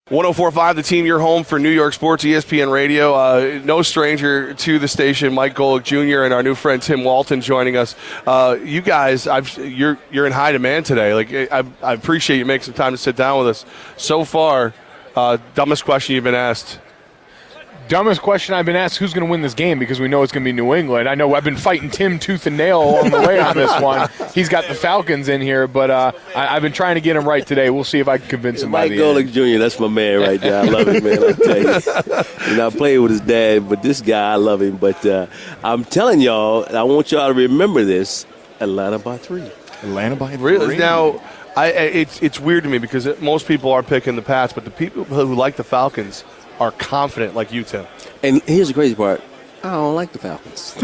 104.5, the team, your home for New York sports, ESPN Radio. No stranger to the station, Mike Golic Jr. and our new friend Tiim Walton joining us. You guys, you're in high demand today. I appreciate you making some time to sit down with us. So far, dumbest question you've been asked. Dumbest question I've been asked, who's going to win this game, because we know it's going to be New England. I know I've been fighting Tim tooth and nail along the way on this one. He's got the Falcons in here, but I've been trying to get him right today. We'll see if I can convince him by the end. Mike Golic Jr., that's my man right there. I love him, man. I tell you. I played with his dad, but this guy, I love him. But I'm telling y'all, I want y'all to remember this, Atlanta by 3. Atlanta by 3? Really? Now, it's weird to me because most people are picking the Pats, but the people who like the Falcons are confident like you, Tim. And here's the crazy part. I don't like the Falcons.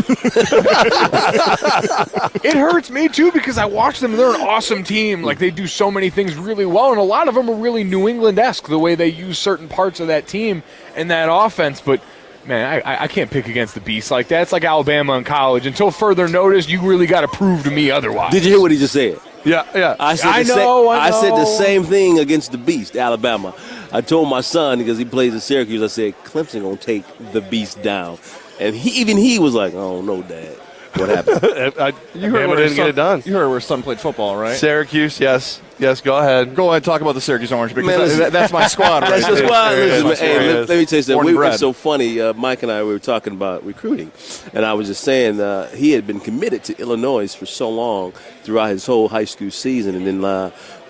It hurts me, too, because I watch them. They're an awesome team. Like, they do so many things really well, and a lot of them are really New England-esque, the way they use certain parts of that team and that offense. But, man, I can't pick against the Beast like that. It's like Alabama in college. Until further notice, you really got to prove to me otherwise. Did you hear what he just said? Yeah. I said the same thing against the Beast, Alabama. I told my son, because he plays at Syracuse, I said, Clemson going to take the Beast down. And he was like, oh, no, Dad. What happened? You heard where didn't get it done. You heard where son played football, right? Syracuse, yes. Yes, go ahead. Go ahead, talk about the Syracuse Orange, because that's my squad. That's right the squad. Listen, let me tell you something. It was so funny. Mike and I were talking about recruiting, and I was just saying he had been committed to Illinois for so long throughout his whole high school season, and then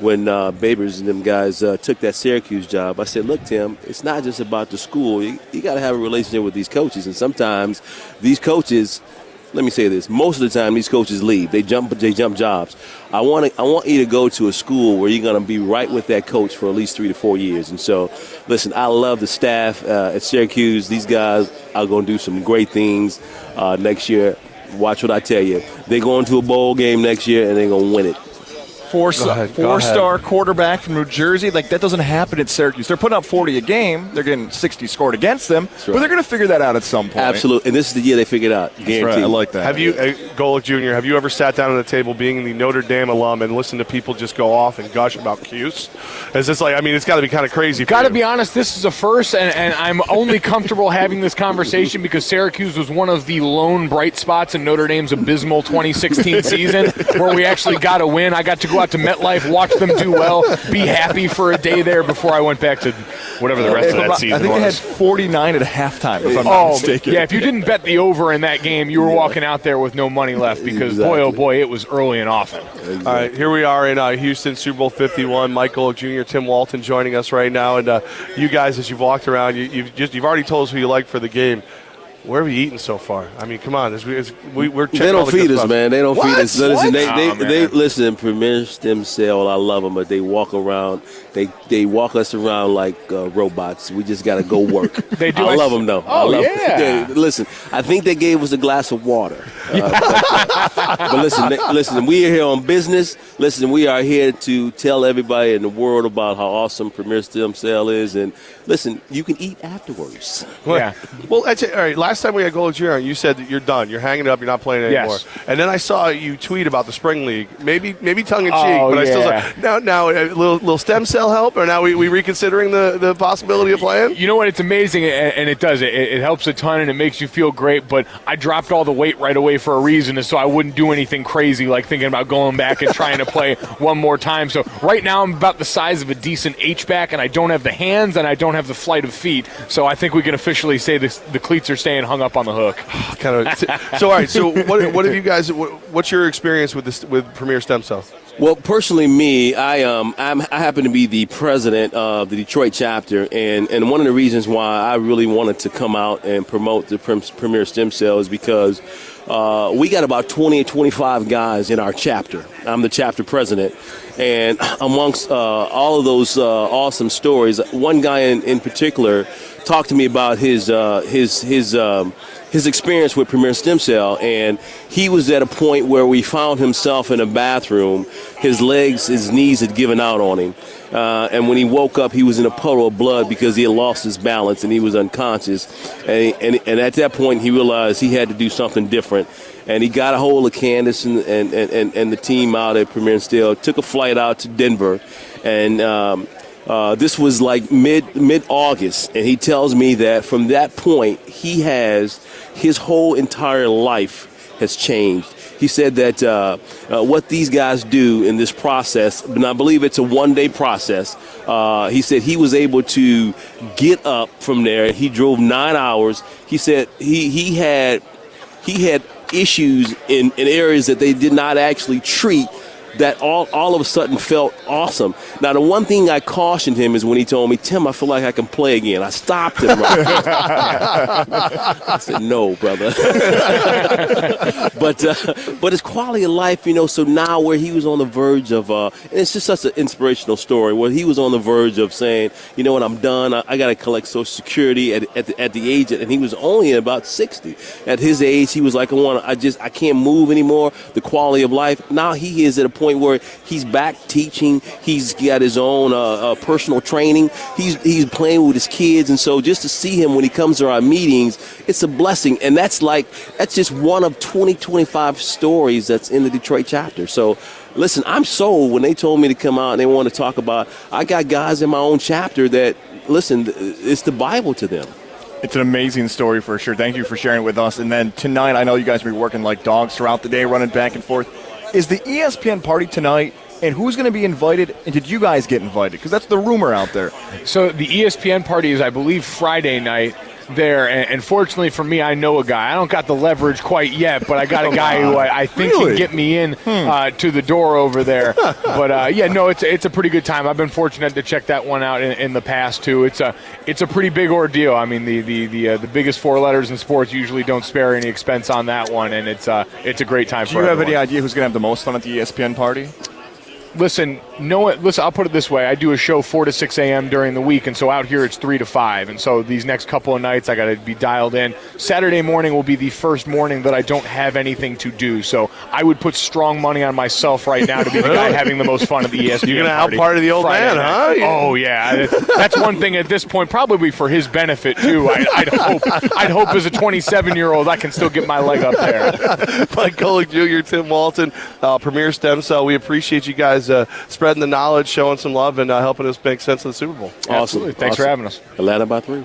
when Babers and them guys took that Syracuse job, I said, look, Tim, it's not just about the school. You got to have a relationship with these coaches, and sometimes these coaches. Let me say this. Most of the time, these coaches leave. They jump jobs. I want you to go to a school where you're going to be right with that coach for at least 3 to 4 years. And so, listen, I love the staff at Syracuse. These guys are going to do some great things next year. Watch what I tell you. They're going to a bowl game next year, and they're going to win it. Four-star quarterback from New Jersey. Like, that doesn't happen at Syracuse. They're putting up 40 a game. They're getting 60 scored against them. Right. But they're going to figure that out at some point. Absolutely. And this is the year they figure it out. Guaranteed. Right. I like that. Have you, Golic Jr., have you ever sat down at the table being the Notre Dame alum and listened to people just go off and gush about Cuse? Is this like, I mean, it's got to be kind of crazy. Got to be honest, this is a first, and I'm only comfortable having this conversation because Syracuse was one of the lone bright spots in Notre Dame's abysmal 2016 season where we actually got a win. I got to go out to MetLife, watch them do well, be happy for a day there before I went back to whatever the rest of that season was. I think they had 49 at halftime, if I'm not mistaken. Yeah, if you didn't bet the over in that game, you were walking out there with no money left because, boy, oh boy, it was early and often. Exactly. All right, here we are in Houston, Super Bowl 51. Mike Golic Jr., Tiim Walton joining us right now. And you guys, as you've walked around, you've already told us who you like for the game. Where have you eaten so far? I mean, come on. We're checking. They don't feed us, man. They don't feed us. Listen, they listen. Premier Stem Cell, I love them, but they walk around. They walk us around like robots. We just got to go work. They do. I love them, though. Oh, yeah. Listen, I think they gave us a glass of water. But listen. We are here on business. Listen, we are here to tell everybody in the world about how awesome Premier Stem Cell is. And listen, you can eat afterwards. Yeah. Well, that's it. All right. Last time we had Golic Jr., you said that you're done. You're hanging it up. You're not playing anymore. Yes. And then I saw you tweet about the spring league. Maybe tongue in cheek, but I still said, now a little stem cell help, or now we reconsidering the possibility of playing? You know what? It's amazing, and it does. It helps a ton, and it makes you feel great. But I dropped all the weight right away for a reason, and so I wouldn't do anything crazy like thinking about going back and trying to play one more time. So right now I'm about the size of a decent H-back, and I don't have the hands, and I don't have the flight of feet. So I think we can officially say the cleats are staying hung up on the hook. So all right. So what have you guys? What's your experience with Premier Stem Cell? Well, personally, me, I happen to be the president of the Detroit chapter, and one of the reasons why I really wanted to come out and promote the Premier Stem Cell is because we got about 20 or 25 guys in our chapter. I'm the chapter president, and amongst all of those awesome stories, one guy in particular talked to me about his experience with Premier Stem Cell, and he was at a point where we found himself in a bathroom. His knees had given out on him, and when he woke up, he was in a puddle of blood because he had lost his balance and he was unconscious. And at that point, he realized he had to do something different. And he got a hold of Candace and the team out at Premier Stem Cell, took a flight out to Denver, and This was like mid-August, and he tells me that from that point, his whole entire life has changed. He said that what these guys do in this process, and I believe it's a one-day process, he said he was able to get up from there. He drove 9 hours. He said he had issues in areas that they did not actually treat that all of a sudden felt awesome. Now, the one thing I cautioned him is when he told me, Tim, I feel like I can play again. I stopped him right there. I said, no, brother. but his quality of life, so now where he was on the verge of, and it's just such an inspirational story, where he was on the verge of saying, you know what, I'm done. I got to collect Social Security at the age, and he was only about 60. At his age, he was like, I can't move anymore. The quality of life. Now he is at a point where he's back teaching. He's got his own personal training. He's playing with his kids, and so just to see him when he comes to our meetings, it's a blessing. And that's just one of 25 stories that's in the Detroit chapter. So listen, I'm sold when they told me to come out and they want to talk about. I got guys in my own chapter that listen. It's the Bible to them. It's an amazing story for sure. Thank you for sharing it with us. And then tonight, I know you guys will be working like dogs throughout the day, running back and forth. Is the ESPN party tonight, and who's going to be invited, and did you guys get invited? Because that's the rumor out there. So the ESPN party is, I believe, Friday night there, and fortunately for me, I know a guy. I don't got the leverage quite yet, but I got a guy who I think can get me in to the door over there. But it's a pretty good time. I've been fortunate to check that one out in the past too. It's a pretty big ordeal. I mean, the biggest four letters in sports usually don't spare any expense on that one, and it's a great time for everyone. Do you have any idea who's going to have the most fun at the ESPN party? Listen, I'll put it this way. I do a show 4 to 6 a.m. during the week, and so out here it's 3 to 5. And so these next couple of nights I got to be dialed in. Saturday morning will be the first morning that I don't have anything to do. So I would put strong money on myself right now to be the guy having the most fun at the ESPN You're going to party. out-party the old Friday man, night. huh? Oh, yeah. That's one thing at this point, probably for his benefit, too. I'd hope as a 27-year-old I can still get my leg up there. Mike Golic Jr., Tiim Walton, Premier Stem Cell. We appreciate you guys spreading the knowledge, showing some love, and helping us make sense of the Super Bowl. Awesome. Thanks for having us. Atlanta by 3.